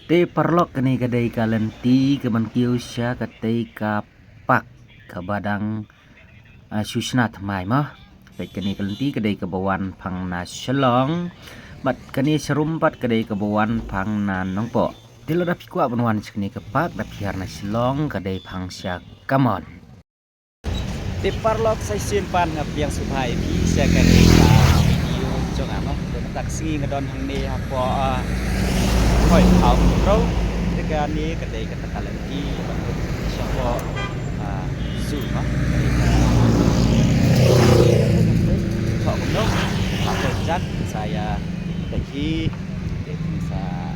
Te perlok kani kadai kalenti keman kiu sya kadai ka pak ke badang susna thamai mah. Baik kani kalenti kadai ke bawan phang na shalong bat kani serumpat kadai ke bawan phang na nongpo. Tilo da pikwa banwan sekni ke pak da piar na shalong kadai phang sya kamon. Te perlok sai simpan ngapiang supai pi sya kadai ka video jong amah taksi ngadon hang ni hapo Hoi hao rau dekat ni kedai kata kalenti bentuk siapa zoo mah kau belum apa jan saya pergi bisa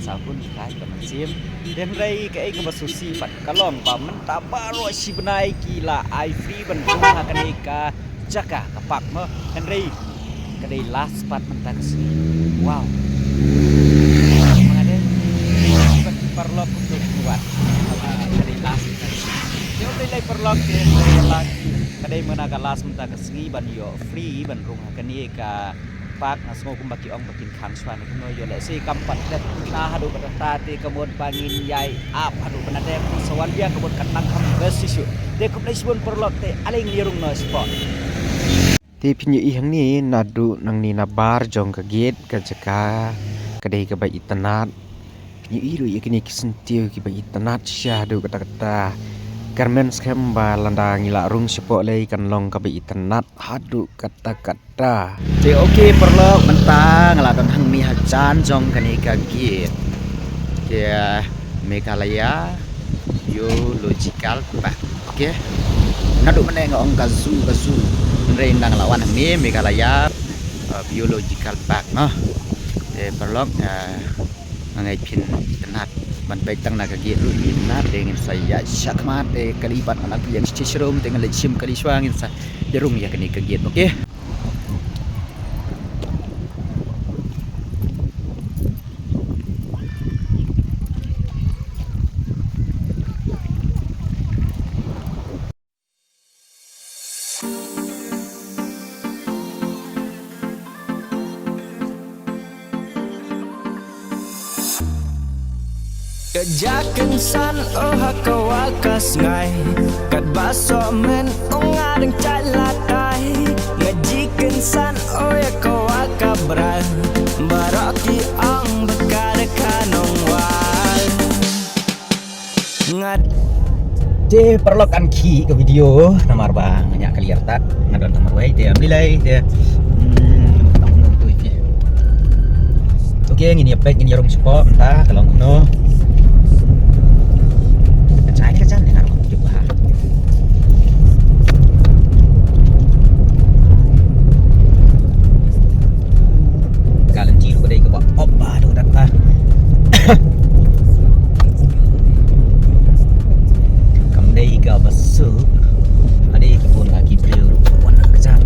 sabun kai teman sim dan rai kai ke basusi pat kalong pamen tabaro si benai kila ai free bentuk kanika jaka kapak mah dan rai kedai last pat mentaksi wow perlok untuk buat dari las dia nilai perlok dia lagi kadai menaga las mentah kesengi ban yo free ban rumah kani ka pak ngasmo kumbaki ong bakin kanswan kuno yo le si kampat det ta hadu berta te kemud pangin yai ap hadu benade sawan dia kemud kanang kam besisu de kuplai sibun perlok te aling lirung no spot te pinyu ihang ni nadu nang ni nabar jong ka gate ka jaka kadai ka bai itanat ni ilu ya kini kisentiu ki bagi tanat syahdu kata-kata garmen skemba landang ila rung sepok lei kan long ka bagi tanat hadu kata-kata te oke perlo mentang ladon hang mi hajan jong kani kagit dia Meghalaya Biological Park oke nadu meneng ong kazu rendang lawan mi Meghalaya Biological Park noh te perlo ngai pin tenat ban baik tang naga gi ru inna dengan saya syakmat kalibat anak yang cicrum dengan lecim kali swangin sa jarum ya kini kegiat oke Kejaken san oh hakawakas ngai kat baso men ongadeng calatai ngajiken san oh ya kawaka bran baraki ang bekada kanong wal ngat je perlokan ki ke video namar bang nyak kaliar tak ngadon namar wai dia ambilai dia oke ngini apa ngini rong spot entah kalau no kerjaan dengan aku coba kalian ciru kedai ke bawah opa aduh datang kamdai ke besuk ada kebun kaki beliau warna kejar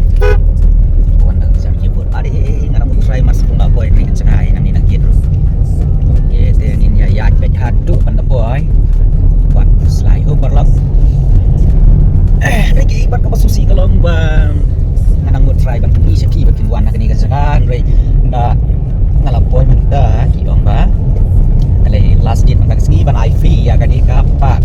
kebun ada ngarang try mas pun apa yang cerai nanti nak gitu ya dia ingin ya baik haduk pada boy buat selai perlok lagi ibat ke susi kalau bang nganang buat try bang ni seki bakin buan nak ni kasakan rei nda ngalapoy menda ki dong ba kali last date nak segi ban IV ya kan ni kapak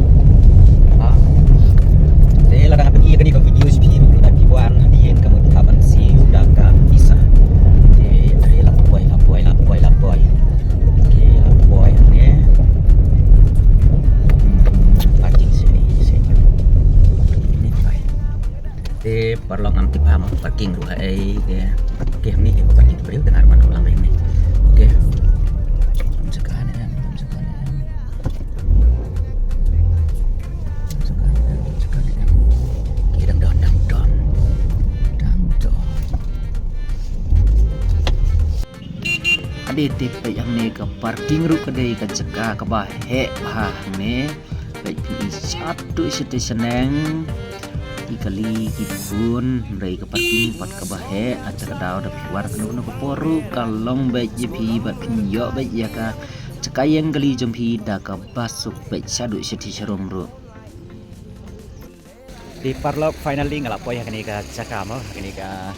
de la pergi kan ni ke video spi dah buan hadiin kamu kapan si sudah kan bisa de lapoy oke lapoy ni te perlu ngamti paham parking dua dia oke ni parking beliau dengar mana ulang ini oke sekarang kira dang ade tipe yang ni ke parking ru kedai ke ceka ke bahe bah ni baik satu seneng kali kibun dari ke parking pot ke bahe aja ke daw dapat keluar ke poru kalong baik jepi bat pinyo baik ya ka cekayang kali jempi dah ke basuk baik sadu seti serum ru di parlok finally ngalapoy kini ka cakamo kini ka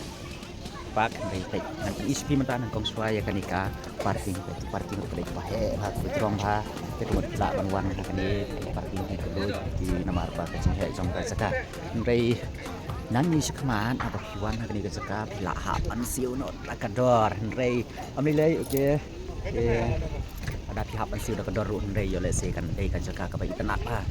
pak dari tek nanti ispi mentan kong suaya kanika parking ke dek pahe ha terong ha ke tempat pula ban kani parking ke do di nama arba ke he jong ka saka dari nan ni sekman apa piwan kani ke saka pila ha an siu no takador dari amilai oke ada pihak an siu takador run dari yo le se kan dei kan saka ka bai tenat ha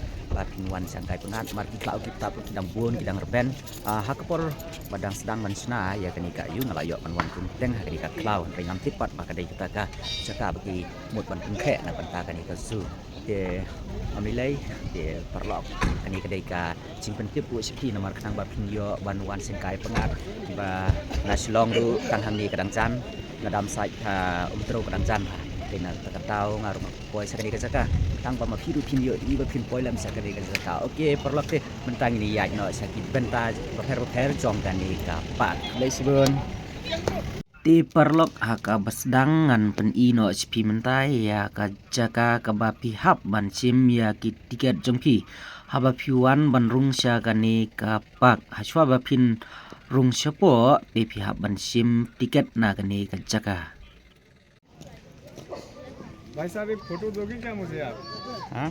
Pinwan sangkai pengat marki klau kita kidang bun kidang reben hakapor badang sedang mansna ya kenika yu ngalayok manwan kunteng kenika klau ringam tipat maka dai kita ka caka bagi mut ban pengke na penta kenika zu de amilai de perlok kenika dai ka simpen tip bu sepi nomor kenang ba pinyo banwan sangkai pengat ba naslong du kang hamni kadang jan ngadam sai umtro kadang jan kena takatau ngarum poi sakani ka saka tang pa mapiru pinyo iba pin poi lam sakani ka saka oke perlok te mentang ini ya no sakit benta per jong kan ni ka pat lesbon ti perlok haka basdangan pen ino spi mentai ya ka jaka ka bapi hap ban sim ya ki tiket jongpi haba piwan ban rung sya kani ka pak haswa bapin rung syapo ti pihak ban sim tiket na kani ka jaka भाई साहब एक फोटो दोगे क्या मुझे आप हाँ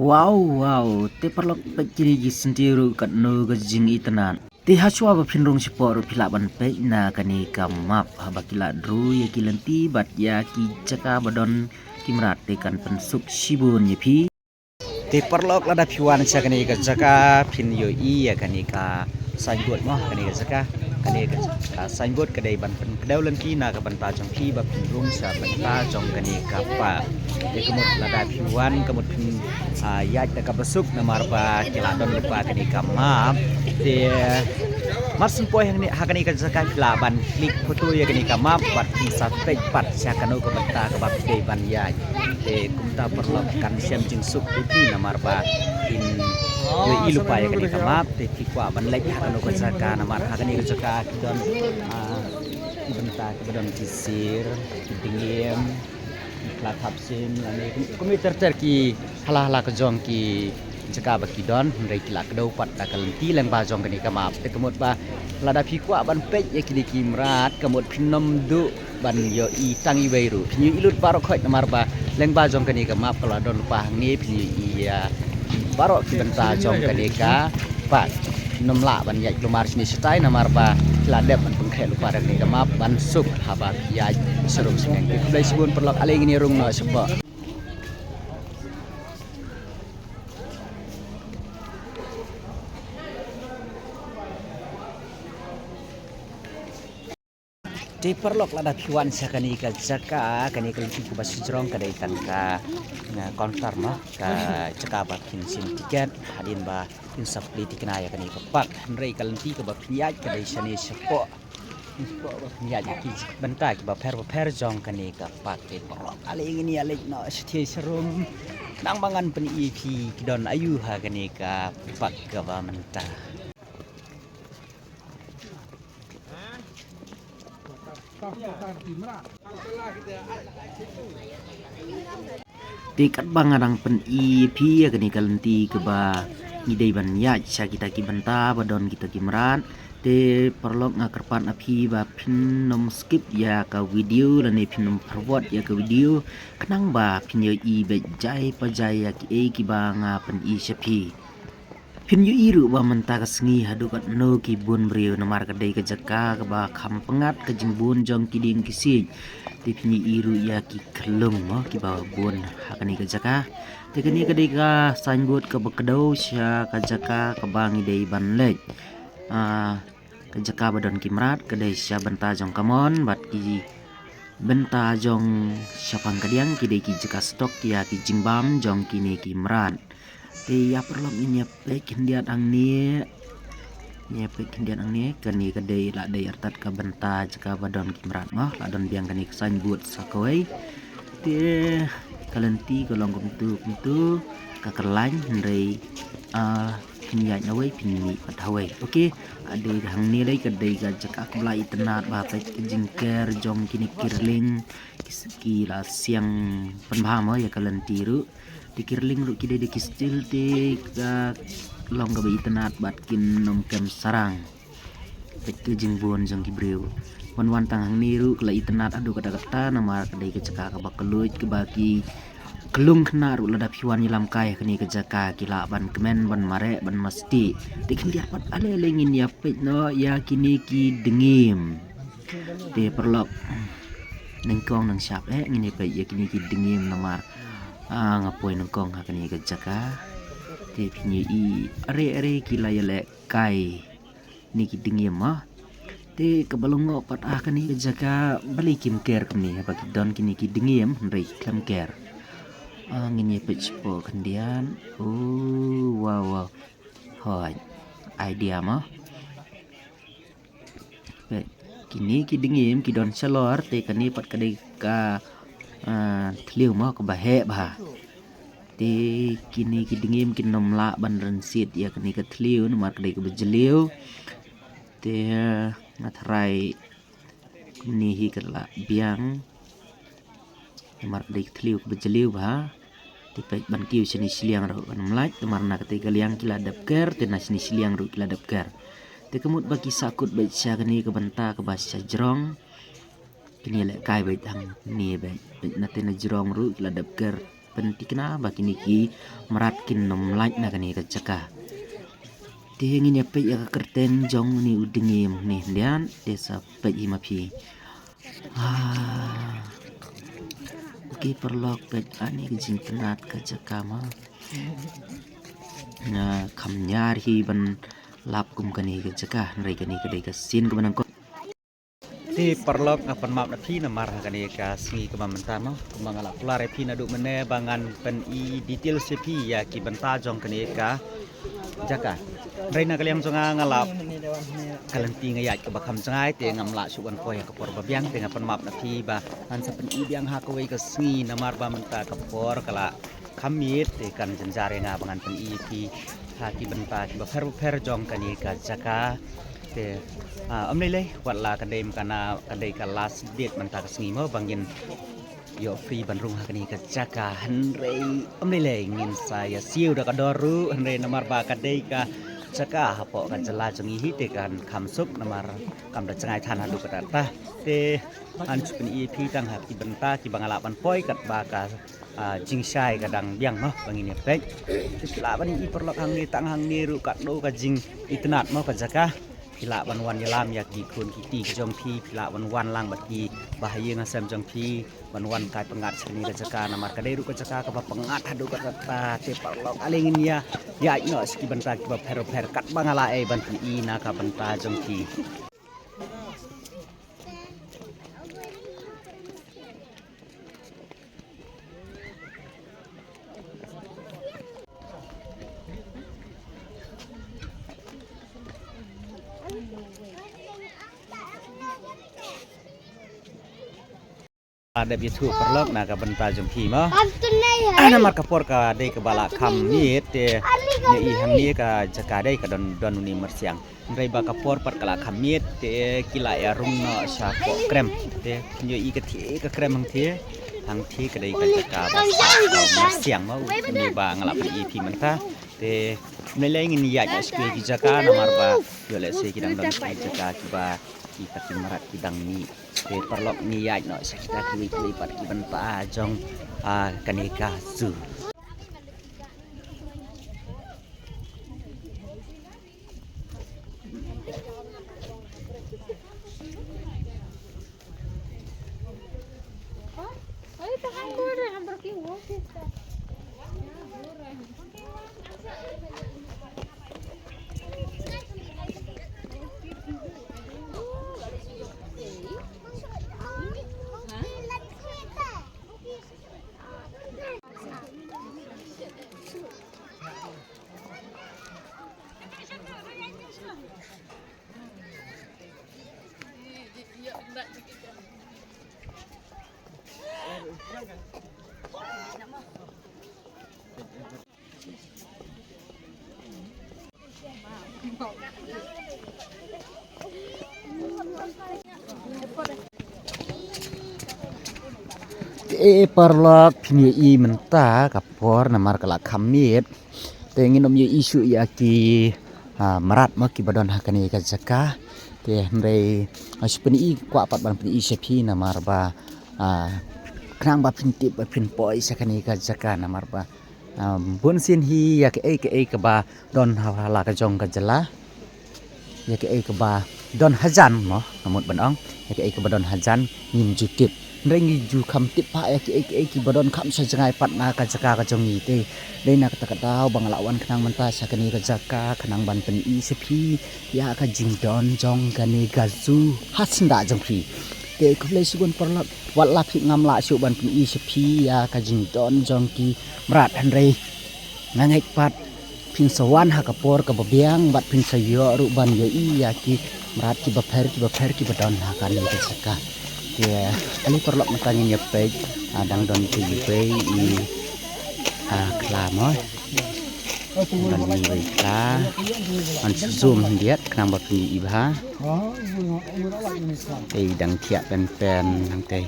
wow te perlok peciri gi sentiru kat no gajing itanan te haswa ba pinrong siporo pilaban pe na kani kamap habakila dru ya kilanti bat ya ki jaka badon kimrat te kan pensuk shibun ye pi te perlok lada piwan sa kani ka jaka pin yo i ya kani ka sangbot mo kani ka jaka kani ka sangbot kadai ban pen kedau lengki na ka banta jong pi ba pinrong sa banta jong kani ka pa te kemut lada piwan kemut pin ya ka besuk na marba kila don lupa kani ka map te map sempoi hang ni hakani ka jaka kila ban klik foto ya kani ka map bat sa pej pat sya kanu ka banta ka bab dei ban ya te kumta perlok kan siam jing suk uti na marba in yo ilupa ya kani ka map te tikwa ban lek hakanu ka jaka na mar hakani ka jaka kidon benta ka badon kisir dingiem plat hapsin ani komputer terki hala ke jong ki jaka baki don ndai kila kedau pat dakalenti leng ba jong kani kamap te kemut ba lada pikwa ban pej ya kini kimrat kemut pinom du ban yo i tangi weiru pinyu ilut baro khoi namar ba leng ba jong kani kamap kala don lupa ngi pinyu iya baro ki benta jong kani ka pat nomla ban ya lumar sini setai namar ba ladep ban pengkhe lupa kani kamap ban suk haba ya serum sing ke blai sibun perlok ale ngini rung no sepa di perlok lada piwan sakani ka jaka kani keliti ku basi jrong kadai kan ka kontar no ka jaka ba kin sim tiket hadin ba insap li tikna ya kani ka pak nrei kalenti ka ba piaj kadai sani sepo ya ki benta ki ba per jong kani ka pak te perlok ale ngini ale no sthi serum nang bangan pen ep kidon ayu ha kani ka pak ka ba menta tikat bangarang pen EP ya kani kalenti ke ba ngidei ban ya sa kita ki benta badon kita ki meran te perlok ngakerpan api ba pin nom skip ya ka video dan pin nom forward ya ka video kenang ba pin yo i be jai pa jai ya ki ba nga pen i sepi pin yu iru ba menta ka sengi hadu kat no ki bun brio nomar kadai ka jaka ka ba kham pengat ka jimbun jong kiding kisi ti pin yu iru ya ki kelung mo ki ba bun hakani ka jaka te kani kadai ka signboard ka bakadau sya ka jaka ka bangi dei ban lek ka jaka badon kimrat kadai sya benta jong kamon bat ki benta jong syapang kadiang kidai ki jaka stok ya ki jingbam jong kini kimrat te ya perlok ini pek hendian ang ni ya pek hendian ang ni kani kadai la dai artat ka benta jaka badon kimrat ngoh la don biang kani kesan buat sakoi te kalenti golong kumtu ka kerlain hendai hinyak nawai pinmi patawai oke ada hang ni dai kadai ka jaka belai tenat ba pek jingker jong kini kirling ki la siang penbaham ya kalenti ru dikirling ru kide de kistil te ka long ga bai tenat bat kin nom kem sarang pek ke jengbuan jeng kibreu wan tangang niru kala itenat adu kata namar kadai ke caka ke bakeluit ke bagi kelung kena ru ladap hiwan ilam kai kini ke jaka kila ban kemen ban mare ban mesti tikin dia pat ale lengin ya pek no ya kini ki dengim te perlok nengkong nang siap ngini pek ya kini ki dengim namar ngapoi nengkong hakani ke jaka te pinyi i are kila ya le kai niki dengim te kebalongo pat kani ke jaka balik kim ker kini bagi don kini ki dengim rei klam ker ngini pecpo kendian wow hoi idea mah kini ki dengim ki don salor te kani pat kadai ka thliu mah ke bahe bah te kini ki dengim ki nomla ban rensit ya kani ke thliu nomar kadai ke bejeliu te ngathrai ni hi kala biang nomar kadai ke thliu ke bejeliu bah tipek ban kiu sini siliang ro ban mlai temar na kate galiang kila dapker te na sini siliang ro kila dapker te kemut bagi sakut baik sia kani ke benta ke basya jerong kini le kai baik tang ni baik na te na jerong ro kila dapker pentikna bagi niki meratkin nom mlai na kani ke caka te ngin ya pe ya kerten jong ni udengim ni dian desa pe imapi ki perlok pet ani jing tenat ka jakama na kamnyar hi ban lap kum kani ka jaka nrai kani ka dei ka sin ka banang ko ti perlok apan map na phi na mar kani ka singi ka mamantama mangala klare phi na du mene bangan pen i detail se phi ya ki banta jong kani ka jaka Reina kaliam jonga ngalap kalanti ngayat ke bakam jangai te ngamla suban koy ka por babiang te ngapan map na phi ba an sapen i biang ha ko wei ka sngi namar ba menta ka por kala khamit te kan janjare nga bangan pen i phi ha ki benta ki ba fer jong kani ka jaka te amnei le wat la ka dem kana ka dei ka last date menta ka sngi mo bangin yo free bandrung hakani ka jaka hanrei amnei le ngin saya siu da ka doru hanrei namar ba ka dei ka jaka hapo kan jela jengi hite kan kamsup namar kam da cengai than hadu kata te an chupen EP tang hak ki benta ki bangala ban poi kat ba ka jingsai kadang biang mah bangin ya pek kila ban i perlok hang ni tang hang ni ru kat do ka jing itnat mah ka jaka kila ban wan yalam ya ki kun ki ti jong phi kila ban lang bat ki bahaya ngasam jong phi ban wan kai pengat sini ka jaka namar ka dei ru ka jaka ka pengat hadu ka ta te perlok alingin ya no ski benta ki ba per kat bangala ban i na ka benta jong phi ada bitu perlok na ka benta jong phi ma ana mar ka por ka dei ka bala kham ni te ni i hang ni ka jaka dei ka don ni mersiang ngai ba ka por par kala kham ni te kila ya rung no sa ko krem te nyo i ka thi ka krem hang thi ka dei ka jaka ba mersiang ma ni ba ngalap i phi menta te nilai ngin ya ja skui ki jaka na mar ba yo le se ki dang don ki jaka ki ba ki pati marat ki dang ni te perlok niat no sakita ki lipat ki benta jong kanika zu perlok pini i menta kapor namar kala khamit tengin om ye isu ya ki merat ma ki badon hakani ka jaka te hendai aspeni kwa pat ban peni sepi na marba knang ba pintip ba pin poi sakani ka jaka na marba bun sin hi ya ke ke ba don hala ka jong ka jala ya ke ba don hajan mo namut banong ya ke ba don hajan nim jutip ringi ju kham tip pa ya ke ba don kham sa jangai pat na ka jaka ka jong ni te dei na ka dau bang lawan knang manta sakani ka jaka knang ban pen i sepi ya ka jing don jong kani ka zu hasnda jong phi te ko le sugun parlap wat la phi ngam la su ban pen i sepi ya ka jing don jong ki mrat han rei ngangai pat pin sawan ha kapor ka babiang bat pin sayo ru ban yo i ya ki mrat ki baper ki badon ha kan ni ka ya ali perlok matanya nyepek adang don ki pe i klamo dan ni baiklah an zoom diet kenang bat ni ibha dang kia pen nanti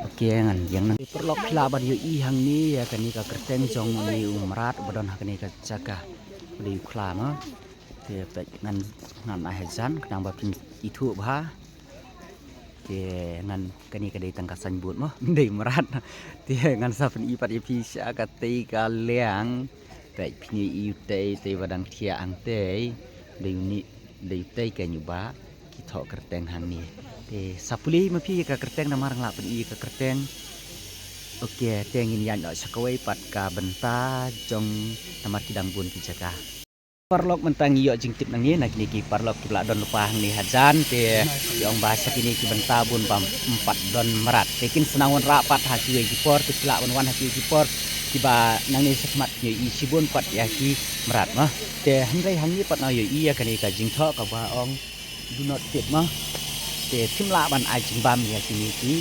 oke ngan yang nang perlok pila ban yo i hang ni ya kan ni ka kerteng jong ni umrat badon ha kan ni ka jaga di klamo te ngan ahzan kenang bat itu bha te ngan kani kadai tangkasan but mo dei merat te ngan sa pen ipat ipi sya ka te ka leang te pini i te badang thia ang te dei ni dei te ka nyuba ki tho kerteng hang ni te sapuli ma pi ka kerteng na marang la pen i ka kerteng oke te ngin yan no sakawai pat ka benta jong namar kidang bun ki jaka parlok mentang iyo jing tip nang ni nak ni ki parlok ki don lupa ni hajan te yong bahasa kini ki bentabun pam 4 don merat tekin senangon rapat haki ki por te sila wan haki ki por ki ba nang ni sekmat ni i sibun pat ya ki merat mah te handai hangi pat na yo i ya kani ka jing tho ka ba ong do not tip mah te timla ban ai jing bam ya kini ki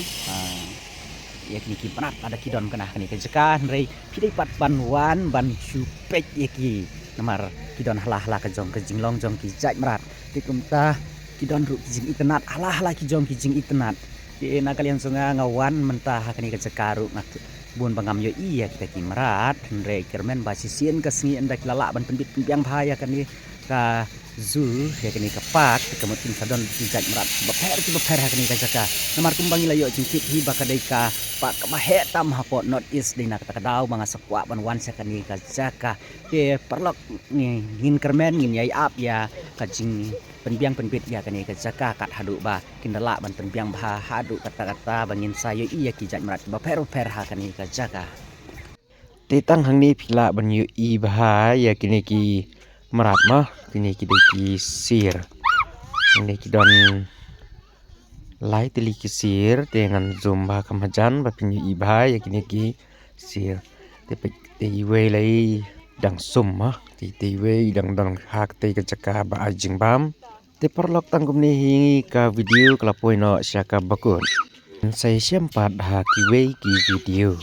ya kini ki merat ada ki don kana kani ka jaka handai pidai pat ban wan ban supek ya ki namar kidon halah ka jong ke jinglong jong ki jai merat ti kumta kidon ru jing itenat halah ki jong ki jing itenat ti na kalian sunga ngawan mentah kani ka cekaru nak bun bangam yo iya kita ki merat re kermen basisien ka sengi anda kilala ban pendit piang bahaya kani ka zu ya kani ka pak kemutin sadon ki jai merat beper kani ka jaka namar kumbang ila yo jing hi bakadai ka pak mahe tam hapo not is dina kata kadau mga sakwa ban wan sakani ka jaka te perlok ngin kermen ngin yai ap ya kajing penbiang penbit ya kani ka jaka kat hadu ba kindala ban penbiang bah hadu kata bangin sayo iya ki jat merat beper ha kani ka jaka te tang hang ni phila ban yu i bah ya kini ki merat mah kini ki de ki sir ini ki don lai teli ki sir dengan zumba kamajan ba pinyu iba ya kini ki sir te iwe lai dang sum mah te iwe dang hak te ka jaka ba ajing bam te perlok tangkum ni hingi ka video kelapoi no syaka bakun saya sempat hak iwe ki video